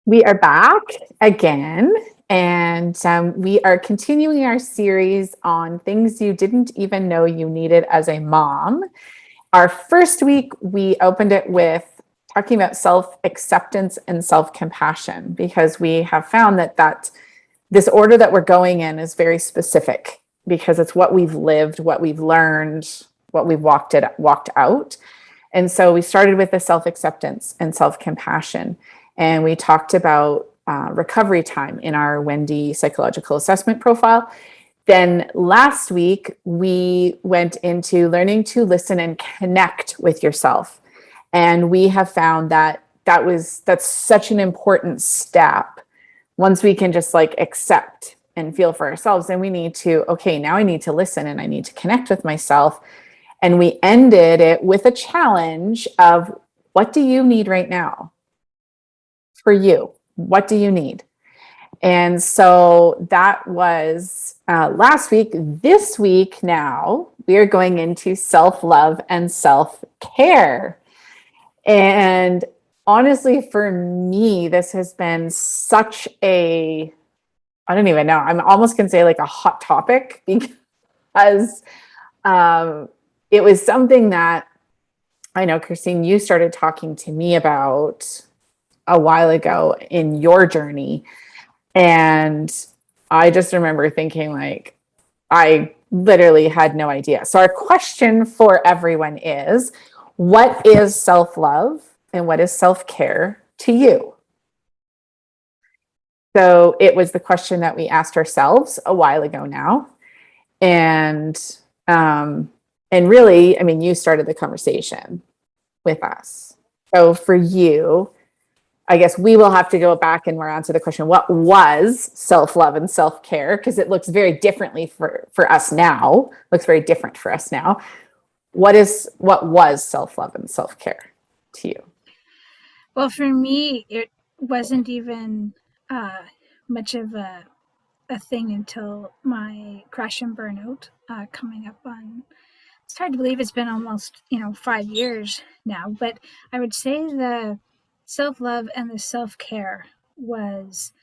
We are back again, and we are continuing our series on things you didn't even know you needed as a mom. Our first week, we opened it with talking about self-acceptance and self-compassion, because we have found that this order that we're going in is very specific, because it's what we've lived, what we've learned, what we've walked out. And so we started with the self-acceptance and self-compassion. And we talked about recovery time in our Wendy psychological assessment profile. Then last week, we went into learning to listen and connect with yourself. And we have found that's such an important step. Once we can just like accept and feel for ourselves, then we need to, okay, now I need to listen and I need to connect with myself. And we ended it with a challenge of, what do you need right now? For you, what do you need? And so that was last week. This week now, we are going into self-love and self-care. And honestly, for me, this has been such a, I don't even know, I'm almost going to say like a hot topic, because it was something that I know, Christine, you started talking to me about a while ago in your journey. And I just remember thinking, like, I literally had no idea. So our question for everyone is, what is self-love and what is self-care to you? So it was the question that we asked ourselves a while ago now. And really, I mean, you started the conversation with us. So for you, I guess we will have to go back and we're on to the question, what was self-love and self-care? Because it looks very differently for us now, looks very different for us now. What was self-love and self-care to you? Well, for me, it wasn't even much of a thing until my crash and burnout coming up on, it's hard to believe it's been almost 5 years now, but I would say the self-love and the self-care was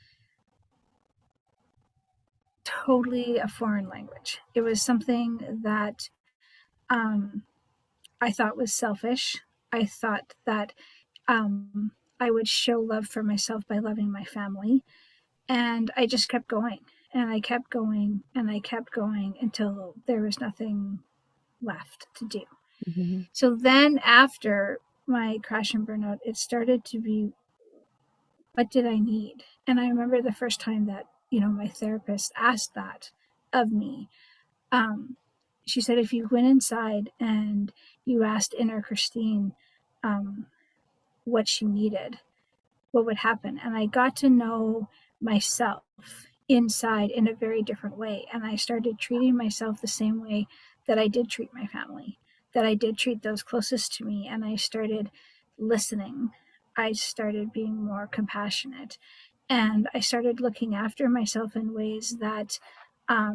totally a foreign language. It was something that I thought was selfish. I thought that I would show love for myself by loving my family. And I just kept going and I kept going and I kept going until there was nothing left to do. Mm-hmm. So then after my crash and burnout, it started to be, what did I need? And I remember the first time that, my therapist asked that of me. She said, if you went inside and you asked inner Christine what she needed, what would happen? And I got to know myself inside in a very different way. And I started treating myself the same way that I did treat my family, that I did treat those closest to me. And I started listening. I started being more compassionate. And I started looking after myself in ways that I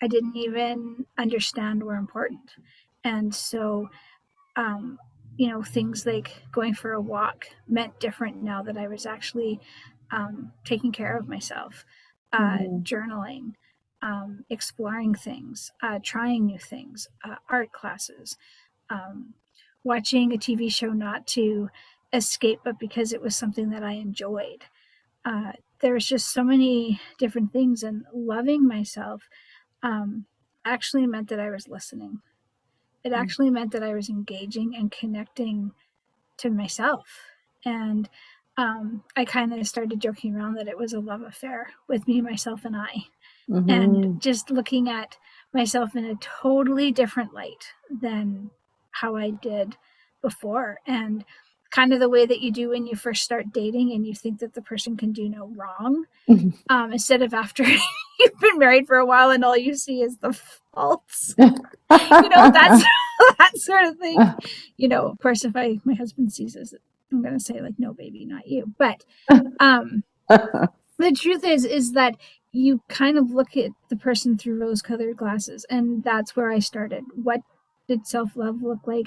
didn't even understand were important. And so, things like going for a walk meant different now that I was actually taking care of myself, journaling, exploring things, trying new things, art classes, watching a TV show not to escape, but because it was something that I enjoyed. There was just so many different things, and loving myself actually meant that I was listening. It actually meant that I was engaging and connecting to myself. And I kind of started joking around that it was a love affair with me, myself, and I. Mm-hmm. And just looking at myself in a totally different light than how I did before. And kind of the way that you do when you first start dating and you think that the person can do no wrong, instead of after you've been married for a while and all you see is the faults. That's that sort of thing. Of course, if my husband sees this, I'm going to say like, no, baby, not you. But the truth is that you kind of look at the person through rose-colored glasses, and that's where I started. What did self-love look like?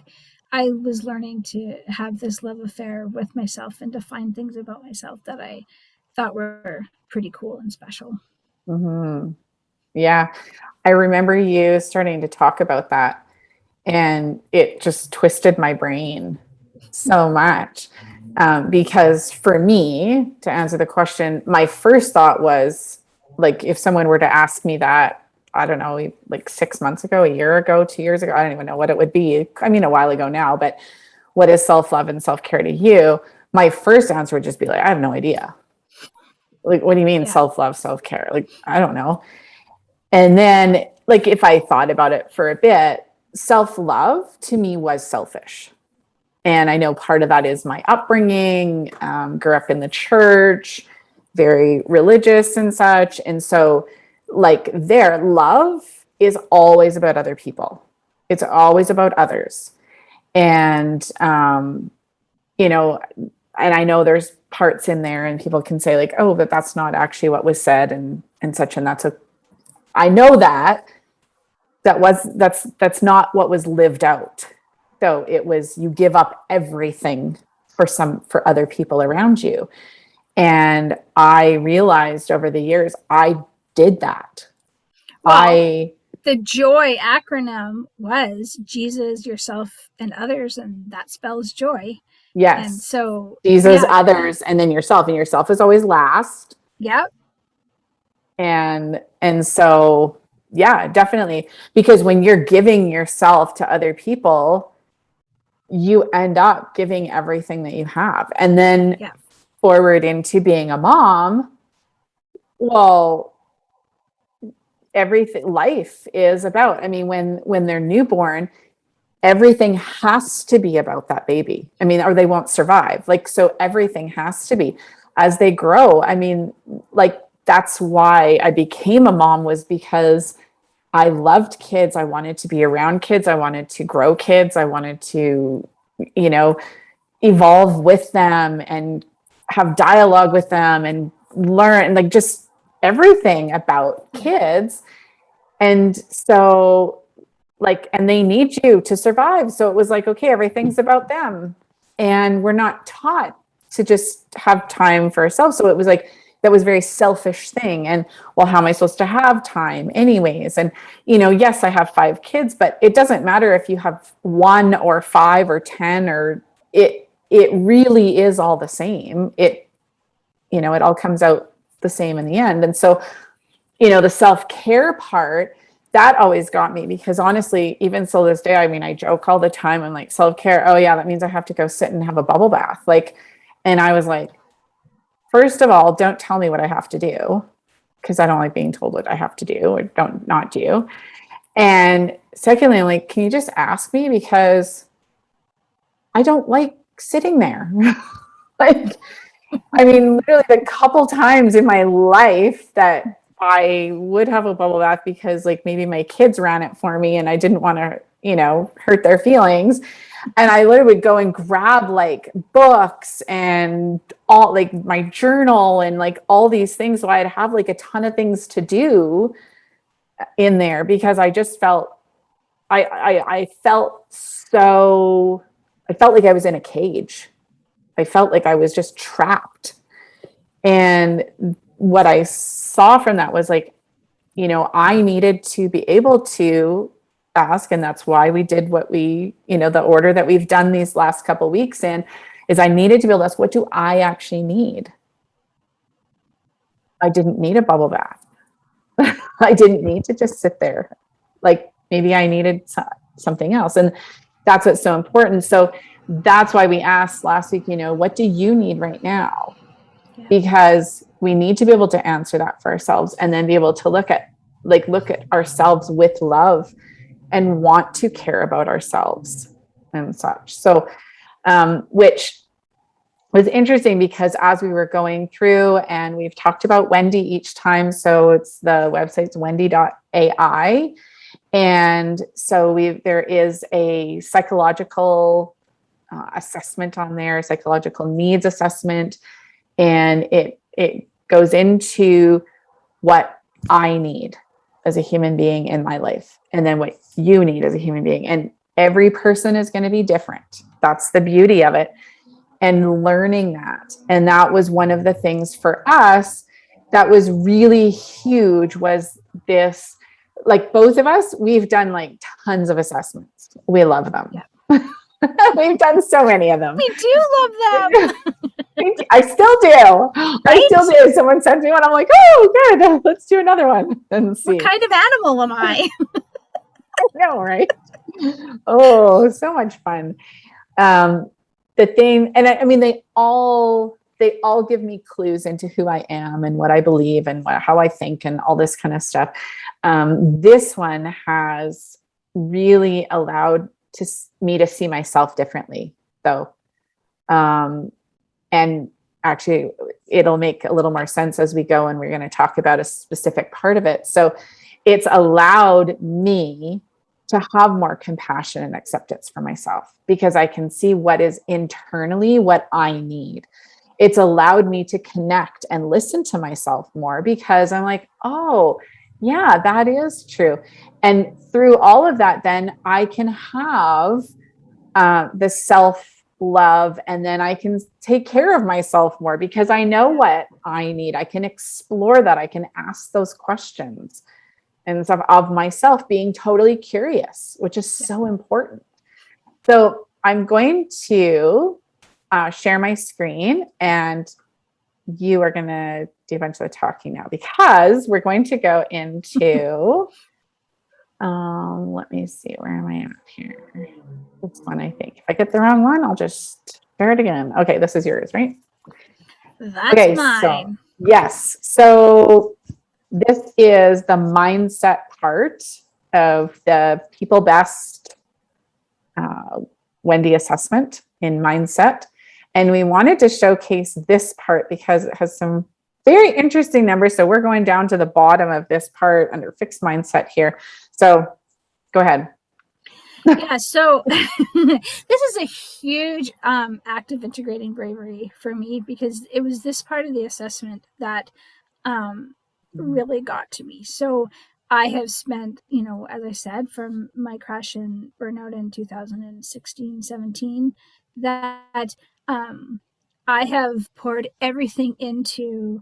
I was learning to have this love affair with myself and to find things about myself that I thought were pretty cool and special. Mm-hmm. Yeah. I remember you starting to talk about that, and it just twisted my brain so much. Because for me, to answer the question, my first thought was like, if someone were to ask me that, I don't know, like 6 months ago, a year ago, 2 years ago, I don't even know what it would be. I mean, a while ago now, but what is self-love and self-care to you? My first answer would just be like, I have no idea. Like, what do you mean Yeah. self-love, self-care? Like, I don't know. And then, like, if I thought about it for a bit, self-love to me was selfish. And I know part of that is my upbringing, grew up in the church, very religious and such. And so, like, their love is always about other people, it's always about others. And, you know, and I know there's parts in there, and people can say, like, oh, but that's not actually what was said, and such. And that's a, I know that's not what was lived out. So it was, you give up everything for other people around you. And I realized over the years I did that. Well, I the joy acronym was Jesus, yourself, and others, and that spells joy. And Yes, so, Jesus, yeah, others, and then yourself, and yourself is always last. yeah, And so, yeah, definitely, because when you're giving yourself to other people, you end up giving everything that you have. And then yeah. forward into being a mom, well, everything life is about, I mean, when they're newborn, everything has to be about that baby. I mean, or they won't survive. Like, so everything has to be as they grow. I mean, like, that's why I became a mom, was because I loved kids. I wanted to be around kids. I wanted to grow kids. I wanted to, you know, evolve with them and have dialogue with them and learn, like, just everything about kids. And so, like, and they need you to survive. So it was like, okay, everything's about them. And we're not taught to just have time for ourselves. So it was like, that was a very selfish thing. And, well, how am I supposed to have time anyways? And, yes, I have 5 kids, but it doesn't matter if you have 1 or 5 or 10, or it really is all the same. It all comes out the same in the end. And so, the self-care part, that always got me, because honestly, even till this day, I mean, I joke all the time. I'm like, self-care, oh yeah, that means I have to go sit and have a bubble bath. Like, and I was like, first of all, don't tell me what I have to do, because I don't like being told what I have to do or don't not do. And secondly, I'm like, can you just ask me, because I don't like sitting there. Like, I mean, literally the couple times in my life that I would have a bubble bath because, like, maybe my kids ran it for me and I didn't want to, hurt their feelings. And I literally would go and grab, like, books and all, like, my journal and, like, all these things. So I'd have, like, a ton of things to do in there, because I just felt, I felt so, I felt like I was in a cage. I felt like I was just trapped. And what I saw from that was, like, I needed to be able to ask. And that's why we did what we, the order that we've done these last couple of weeks in, is I needed to be able to ask, what do I actually need? I didn't need a bubble bath. I didn't need to just sit there. Like, maybe I needed something else. And that's what's so important. So that's why we asked last week, what do you need right now? Yeah. Because we need to be able to answer that for ourselves, and then be able to look at ourselves with love and want to care about ourselves and such. So, which was interesting, because as we were going through, and we've talked about Wendy each time. So it's, the website's wendii.ai. And so there is a psychological assessment on there, psychological needs assessment. And it goes into what I need as a human being in my life, and then what you need as a human being. And Every person is going to be different. That's the beauty of it. And learning that. And that was one of the things for us that was really huge was this, like both of us, we've done like tons of assessments. We love them. Yeah. We've done so many of them. We do love them. I still do. Right? I still do. Someone sends me one, I'm like, oh, good. Let's do another one and see. What kind of animal am I? I know, right? Oh, so much fun. The thing, and I mean, they all give me clues into who I am and what I believe and how I think and all this kind of stuff. This one has really allowed me to see myself differently, though. And actually, it'll make a little more sense as we go, and we're going to talk about a specific part of it. So it's allowed me to have more compassion and acceptance for myself because I can see what is internally what I need. It's allowed me to connect and listen to myself more because I'm like, oh, yeah, that is true. And through all of that, then I can have the self-love, and then I can take care of myself more because I know what I need. I can explore that. I can ask those questions and stuff of myself, being totally curious, which is so important. So I'm going to share my screen, and you are going to do a bunch of the talking now because we're going to go into, let me see, where am I at here? This one, I think. If I get the wrong one, I'll just share it again. Okay, this is yours, right? That's mine. So, yes. So this is the mindset part of the People Best Wendy assessment in mindset. And we wanted to showcase this part because it has some very interesting numbers. So we're going down to the bottom of this part under fixed mindset here. So go ahead. Yeah, so this is a huge act of integrating bravery for me because it was this part of the assessment that really got to me. So I have spent, as I said, from my crash and burnout in 2016, 17, that I have poured everything into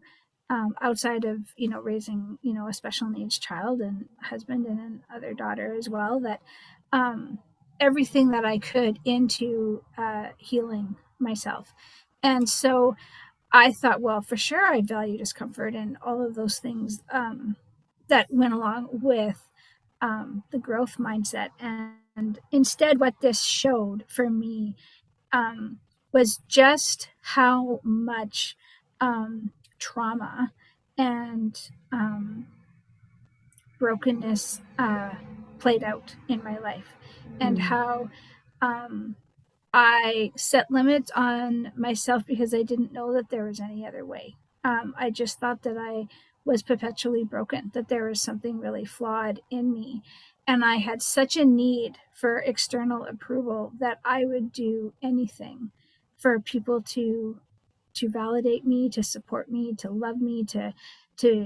outside of, raising, a special needs child and husband and another daughter as well, that everything that I could into healing myself. And so I thought, well, for sure, I value discomfort and all of those things that went along with the growth mindset. And instead, what this showed for me was just how much trauma and brokenness played out in my life, and how I set limits on myself because I didn't know that there was any other way. I just thought that I was perpetually broken, that there was something really flawed in me. And I had such a need for external approval that I would do anything for people to validate me, to support me, to love me, to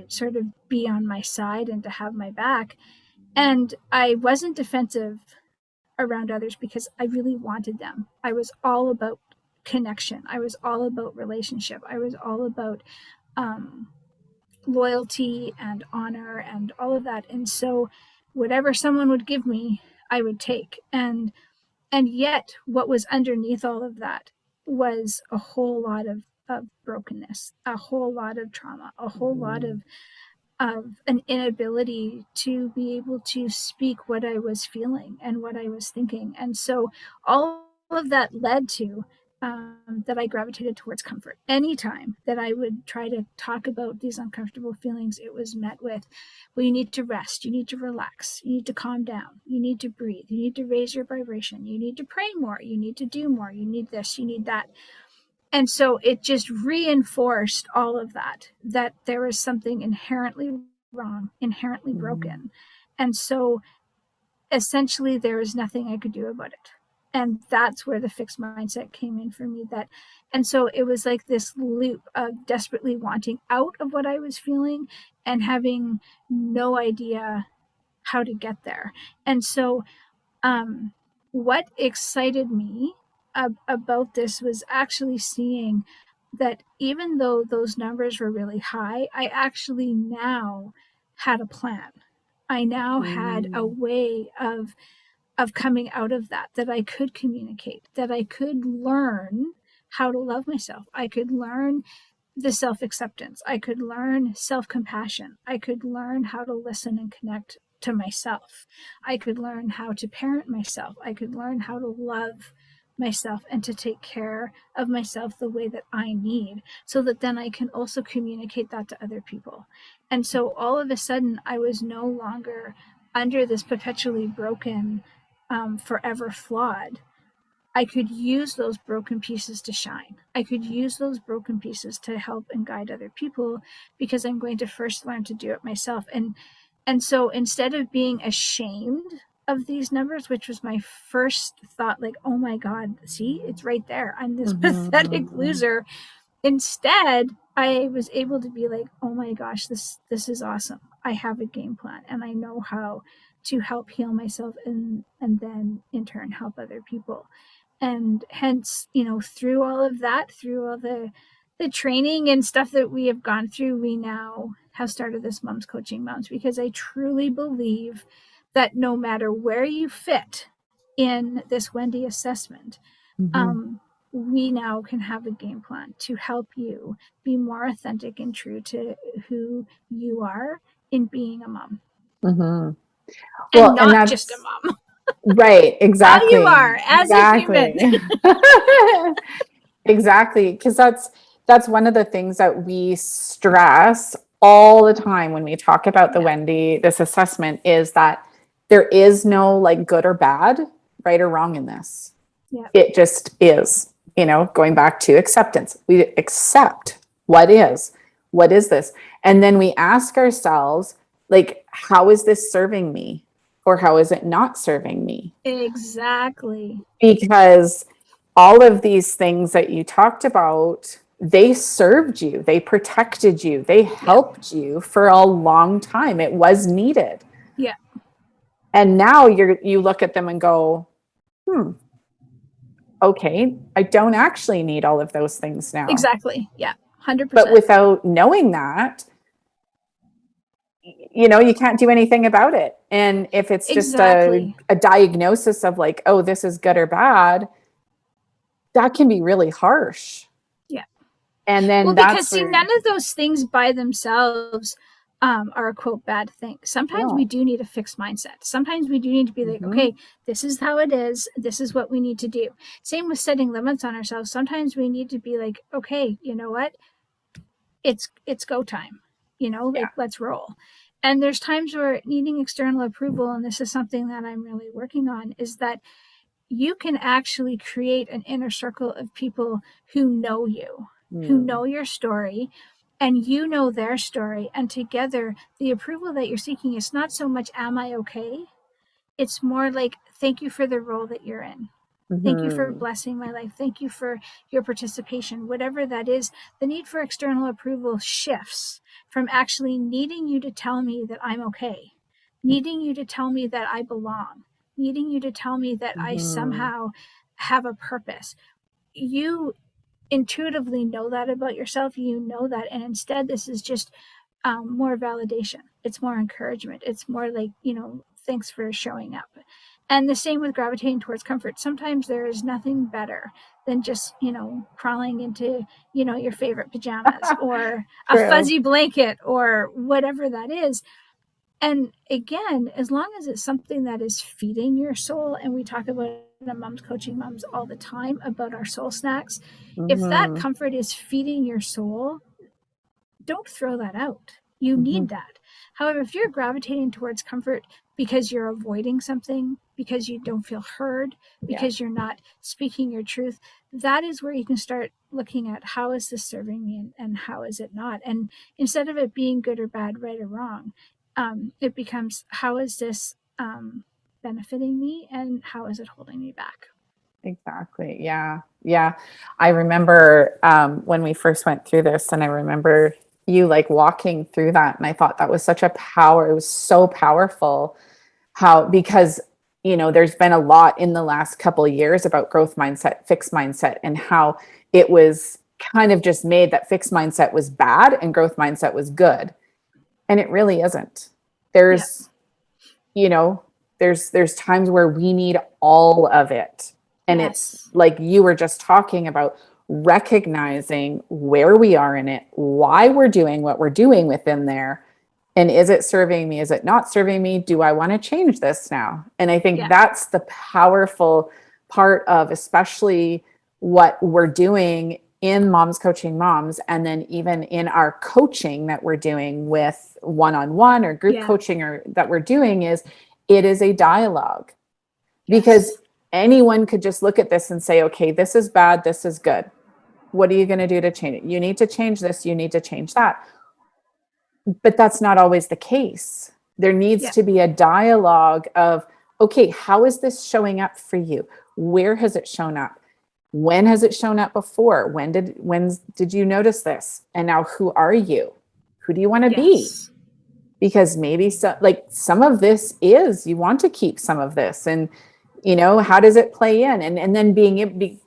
sort of be on my side and to have my back. And I wasn't defensive around others because I really wanted them. I was all about connection. I was all about relationship. I was all about loyalty and honor and all of that. And so whatever someone would give me, I would take. And yet what was underneath all of that was a whole lot of brokenness, a whole lot of trauma, a whole lot of an inability to be able to speak what I was feeling and what I was thinking. And so all of that led to that I gravitated towards comfort. Anytime that I would try to talk about these uncomfortable feelings, it was met with, well, you need to rest, you need to relax, you need to calm down, you need to breathe, you need to raise your vibration, you need to pray more, you need to do more, you need this, you need that. And so it just reinforced all of that there was something inherently wrong, inherently broken. And so essentially there was nothing I could do about it. And that's where the fixed mindset came in for me. And so it was like this loop of desperately wanting out of what I was feeling and having no idea how to get there. And so what excited me about this was actually seeing that even though those numbers were really high, I actually now had a plan. I now had a way of coming out of that I could communicate, that I could learn how to love myself. I could learn the self acceptance. I could learn self compassion. I could learn how to listen and connect to myself. I could learn how to parent myself. I could learn how to love myself and to take care of myself the way that I need, so that then I can also communicate that to other people. And so all of a sudden, I was no longer under this perpetually broken, forever flawed. I could use those broken pieces to shine. I could use those broken pieces to help and guide other people, because I'm going to first learn to do it myself. And so instead of being ashamed of these numbers, which was my first thought, like, oh my God, see, it's right there. I'm this pathetic loser. Instead, I was able to be like, oh my gosh, this is awesome. I have a game plan and I know how to help heal myself and then in turn help other people. And hence, through all of that, through all the training and stuff that we have gone through, we now have started this Moms Coaching Moms, because I truly believe that no matter where you fit in this Wendy assessment, we now can have a game plan to help you be more authentic and true to who you are in being a mom. Well, and not just a mom. Right, exactly. How you are as a human. Exactly, because that's one of the things that we stress all the time when we talk about the Wendy, this assessment, is that there is no like good or bad, right or wrong in this. Yeah. It just is, going back to acceptance. We accept what is this? And then we ask ourselves, like, how is this serving me? Or how is it not serving me? Exactly. Because all of these things that you talked about, they served you, they protected you, they helped you for a long time. It was needed. Yeah. And now you look at them and go, okay, I don't actually need all of those things now. Exactly. Yeah. 100%. But without knowing that, you can't do anything about it. And if it's just a diagnosis of like, oh, this is good or bad, that can be really harsh. Yeah. And then because none of those things by themselves are a quote bad thing. Sometimes we do need a fixed mindset. Sometimes we do need to be like, okay, this is how it is. This is what we need to do. Same with setting limits on ourselves. Sometimes we need to be like, okay, you know what? It's go time. Like, let's roll. And there's times where needing external approval, and this is something that I'm really working on, is that you can actually create an inner circle of people who know you, who know your story, and you know their story. And together, the approval that you're seeking is not so much, am I okay? It's more like, thank you for the role that you're in. Thank you for blessing my life. Thank you for your participation. Whatever that is, the need for external approval shifts from actually needing you to tell me that I'm okay, needing you to tell me that I belong, needing you to tell me that I somehow have a purpose. You intuitively know that about yourself. You know that. And instead, this is just more validation. It's more encouragement. It's more like, thanks for showing up. And the same with gravitating towards comfort. Sometimes there is nothing better than just, crawling into, your favorite pajamas or a fuzzy blanket or whatever that is. And again, as long as it's something that is feeding your soul, and we talk about in Moms Coaching Moms all the time about our soul snacks, if that comfort is feeding your soul, don't throw that out. You need that. However, if you're gravitating towards comfort because you're avoiding something, because you don't feel heard, because you're not speaking your truth, that is where you can start looking at, how is this serving me and how is it not? And instead of it being good or bad, right or wrong, it becomes, how is this benefiting me and how is it holding me back? Exactly. Yeah. Yeah. I remember when we first went through this, and I remember you like walking through that. And I thought that was it was so powerful because, there's been a lot in the last couple of years about growth mindset, fixed mindset, and how it was kind of just made that fixed mindset was bad and growth mindset was good. And it really isn't. There's, there's times where we need all of it. And it's like you were just talking about, recognizing where we are in it, why we're doing what we're doing within there. And is it serving me? Is it not serving me? Do I want to change this now? And I think that's the powerful part of especially what we're doing in Moms Coaching Moms, and then even in our coaching that we're doing with one-on-one or group coaching or that we're doing, is it is a dialogue. Because anyone could just look at this and say, okay, this is bad, this is good. What are you going to do to change it? You need to change this, you need to change that. But that's not always the case. There needs to be a dialogue of, okay, how is this showing up for you? Where has it shown up? When has it shown up before? When did you notice this? And now who are you? Who do you want to be? Because maybe some of this is, you want to keep some of this, and how does it play in? And then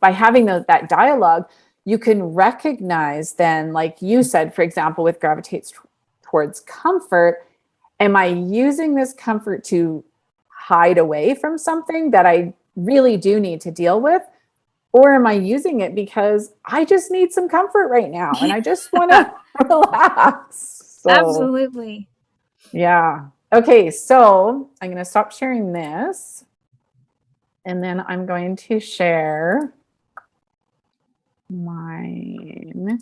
by having that dialogue, you can recognize then, like you said, for example, with gravitates towards comfort, am I using this comfort to hide away from something that I really do need to deal with? Or am I using it because I just need some comfort right now and I just want to relax? So, absolutely. Yeah. Okay. So I'm going to stop sharing this. And then I'm going to share mine,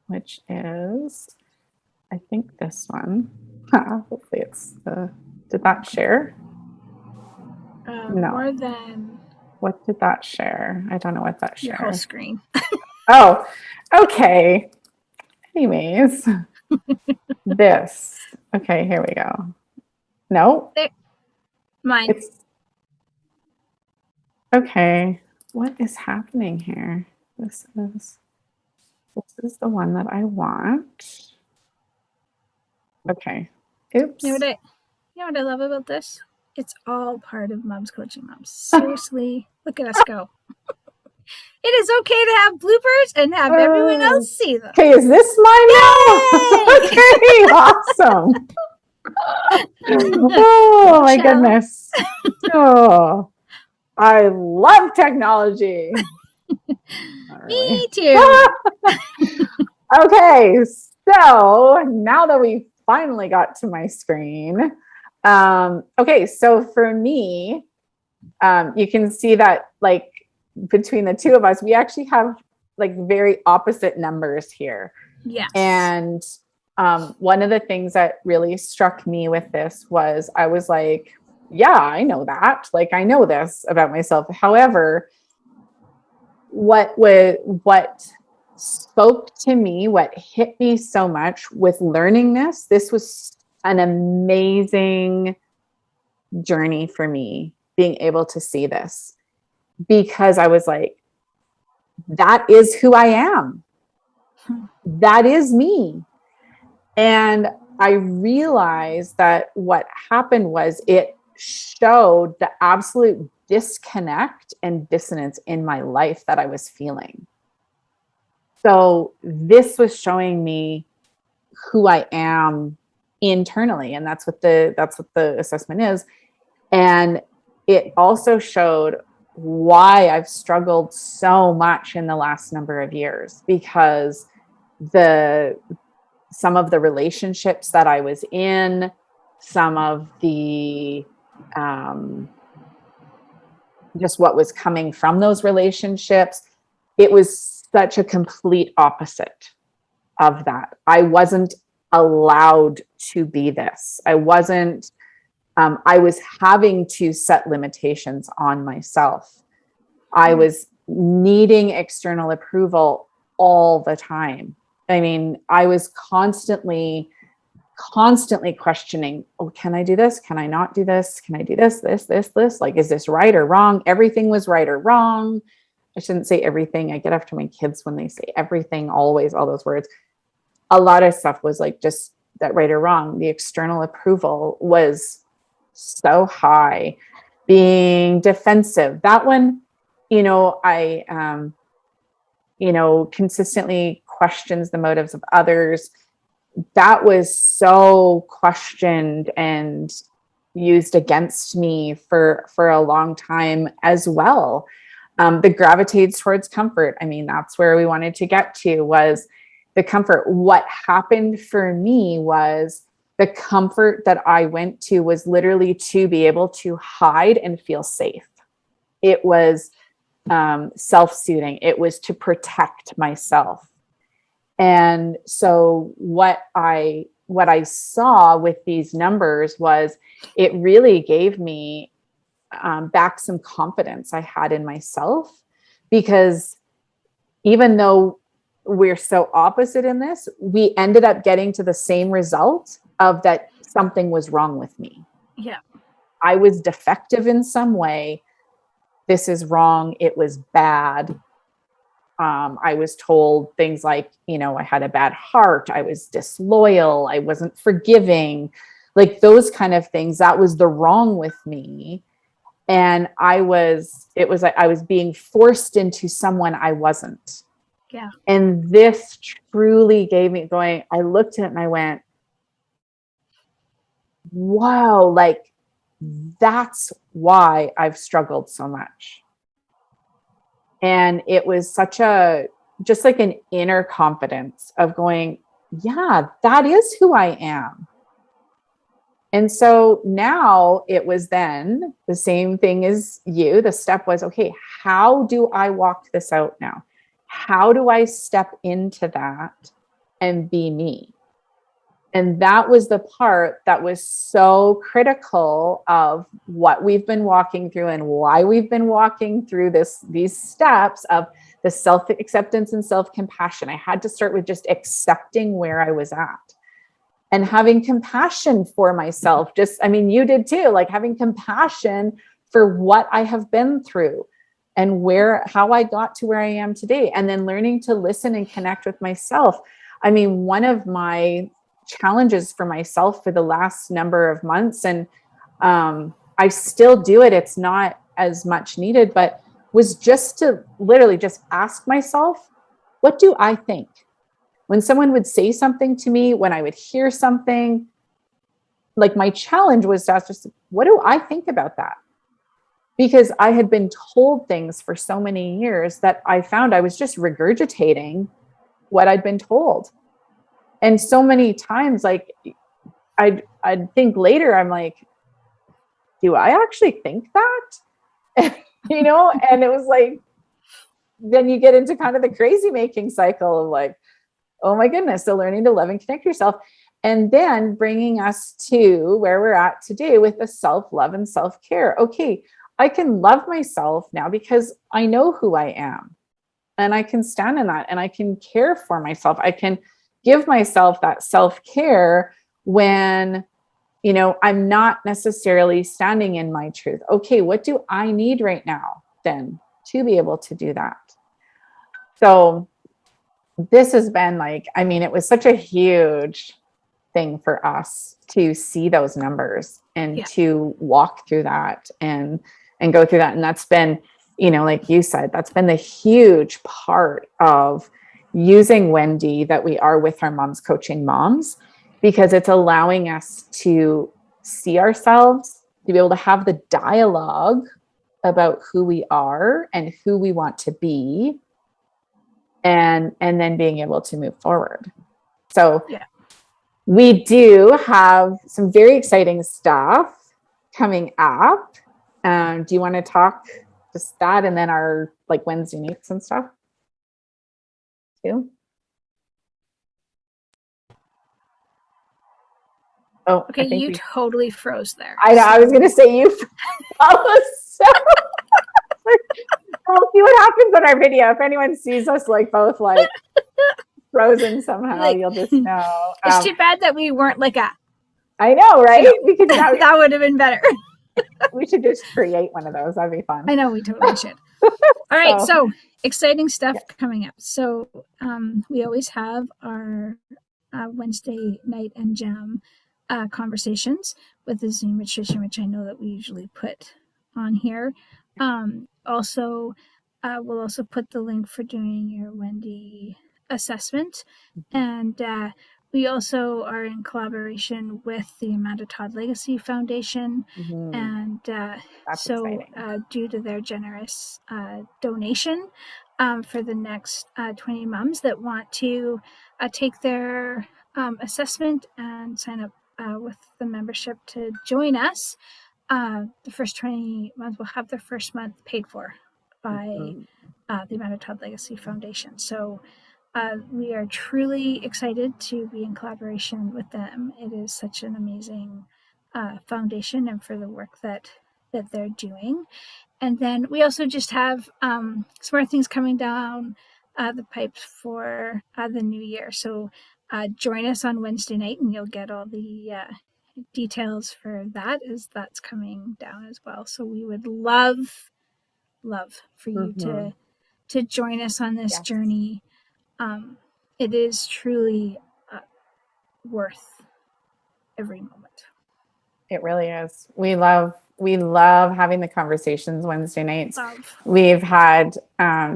which is, I think this one. Hopefully it's did that share? No. More than... What did that share? I don't know what that shared. Your whole screen. Oh, okay. Anyways, this. Okay, here we go. No. Mine. Okay. What is happening here? This is the one that I want. Okay. Oops. You know what I love about this? It's all part of Moms Coaching Moms. Seriously, look at us go. It is okay to have bloopers and have everyone else see them. Okay, is this mine now? Okay, awesome. Oh my goodness. Oh, I love technology. Me too. Okay, so now that we finally got to my screen. Okay, so for me, you can see that like between the two of us, we actually have like very opposite numbers here. Yes. And one of the things that really struck me with this was I was like, yeah, I know that. Like, I know this about myself. However, what spoke to me, what hit me so much with learning this was an amazing journey for me, being able to see this, because I was like, that is who I am. That is me. And I realized that what happened was it showed the absolute disconnect and dissonance in my life that I was feeling. So this was showing me who I am internally, and that's what the assessment is. And it also showed why I've struggled so much in the last number of years, because some of the relationships that I was in, some of the just what was coming from those relationships, it was such a complete opposite of that. I wasn't allowed to be this. I was having to set limitations on myself. I was needing external approval all the time. I mean, I was constantly questioning, oh, can I do this? Can I not do this? Can I do this? Like, is this right or wrong? Everything was right or wrong. I shouldn't say everything. I get after my kids when they say everything, always, all those words. A lot of stuff was like just that right or wrong. The external approval was so high. being defensive. That one, I, consistently questions the motives of others. That was so questioned and used against me for a long time as well. The gravitates towards comfort. I mean, that's where we wanted to get to, was the comfort. What happened for me was the comfort that I went to was literally to be able to hide and feel safe. It was self-soothing. It was to protect myself. And so what I saw with these numbers was it really gave me back some confidence I had in myself, because even though we're so opposite in this, we ended up getting to the same result of that something was wrong with me. Yeah. I was defective in some way. This is wrong. It was bad. I was told things like, I had a bad heart. I was disloyal. I wasn't forgiving, like those kind of things. That was the wrong with me. And it was like I was being forced into someone I wasn't. Yeah. And this truly gave me I looked at it and I went, wow, like that's why I've struggled so much. And it was just like an inner confidence of going, yeah, that is who I am. And so now it was then the same thing as you. The step was, okay, how do I walk this out now? How do I step into that and be me? And that was the part that was so critical of what we've been walking through and why we've been walking through these steps of the self-acceptance and self-compassion. I had to start with just accepting where I was at and having compassion for myself. You did too, like having compassion for what I have been through and how I got to where I am today. And then learning to listen and connect with myself. One of my challenges for myself for the last number of months, and I still do it, it's not as much needed, but was just to literally just ask myself, what do I think? When someone would say something to me, when I would hear something, like my challenge was to ask just, what do I think about that? Because I had been told things for so many years that I found I was just regurgitating what I'd been told. And so many times, like I'd think later, I'm like, do I actually think that? And it was like, then you get into kind of the crazy making cycle of like, oh my goodness. So learning to love and connect yourself. And then bringing us to where we're at today with the self-love and self-care. Okay, I can love myself now because I know who I am and I can stand in that and I can care for myself. I can give myself that self-care when, I'm not necessarily standing in my truth. Okay, what do I need right now then to be able to do that? So this has been it was such a huge thing for us to see those numbers and to walk through that and go through that. And that's been, like you said, that's been the huge part of using Wendy that we are with our moms coaching moms, because it's allowing us to see ourselves, to be able to have the dialogue about who we are and who we want to be, and then being able to move forward. So we do have some very exciting stuff coming up. Do you want to talk just that and then our Wednesday nights and stuff too? Oh, okay. You totally froze there. I know. So. I was going to say you froze. We'll see what happens on our video. If anyone sees us both frozen somehow, you'll just know. It's too bad that we weren't I know, right? Because that would have been better. We should just create one of those. That'd be fun. I know, we totally should. All right, so exciting stuff coming up. So we always have our Wednesday night NJAM conversations with the Zoom nutrition, which I know that we usually put on here. Also, we'll also put the link for doing your Wendy assessment. And we also are in collaboration with the Amanda Todd Legacy Foundation. And That's exciting. due to their generous donation for the next 20 moms that want to take their assessment and sign up with the membership to join us, the first 20 months will have their first month paid for by the Amanda Todd Legacy Foundation. So we are truly excited to be in collaboration with them. It is such an amazing foundation, and for the work that they're doing. And then we also just have some more things coming down the pipes for the new year. So join us on Wednesday night, and you'll get all the details for that as that's coming down as well. So we would love for you to join us on this journey. It is truly worth every moment. It really is. We love having the conversations Wednesday nights. We've had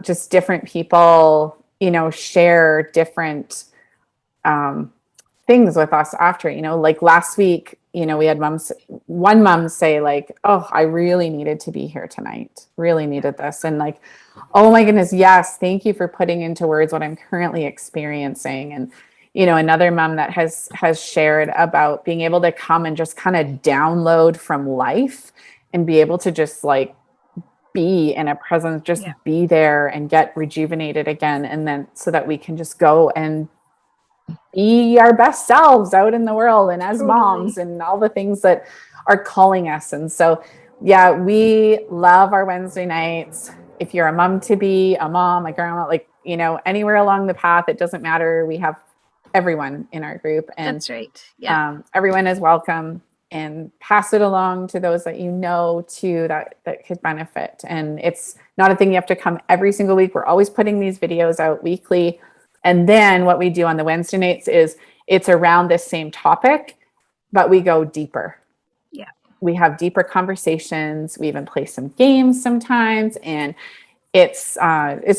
just different people, share different things with us after, like last week, we had one mom say like, oh, I really needed to be here tonight. Really needed this. And like, oh my goodness, yes, thank you for putting into words what I'm currently experiencing. And, another mom that has shared about being able to come and just kind of download from life and be able to just like be in a presence, just be there and get rejuvenated again. And then so that we can just go and be our best selves out in the world and as moms and all the things that are calling us. And so, yeah, we love our Wednesday nights. If you're a mom to be, a mom, a grandma, like, anywhere along the path, it doesn't matter. We have everyone in our group, and that's right. Yeah. Everyone is welcome, and pass it along to those that too that could benefit. And it's not a thing you have to come every single week. We're always putting these videos out weekly. And then what we do on the Wednesday nights is it's around this same topic, but we go deeper. Yeah. We have deeper conversations. We even play some games sometimes, and it's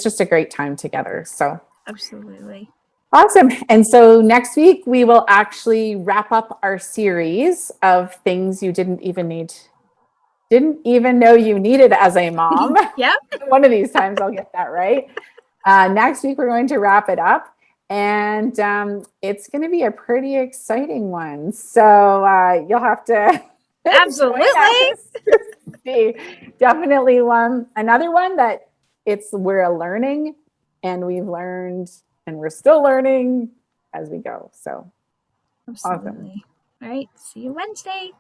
just a great time together. So absolutely. Awesome. And so next week we will actually wrap up our series of things you didn't even know you needed as a mom. Yep. One of these times I'll get that right. Next week we're going to wrap it up, and it's going to be a pretty exciting one. So you'll have to absolutely definitely another one that we're learning, and we've learned. And we're still learning as we go. So absolutely. Awesome. All right. See you Wednesday.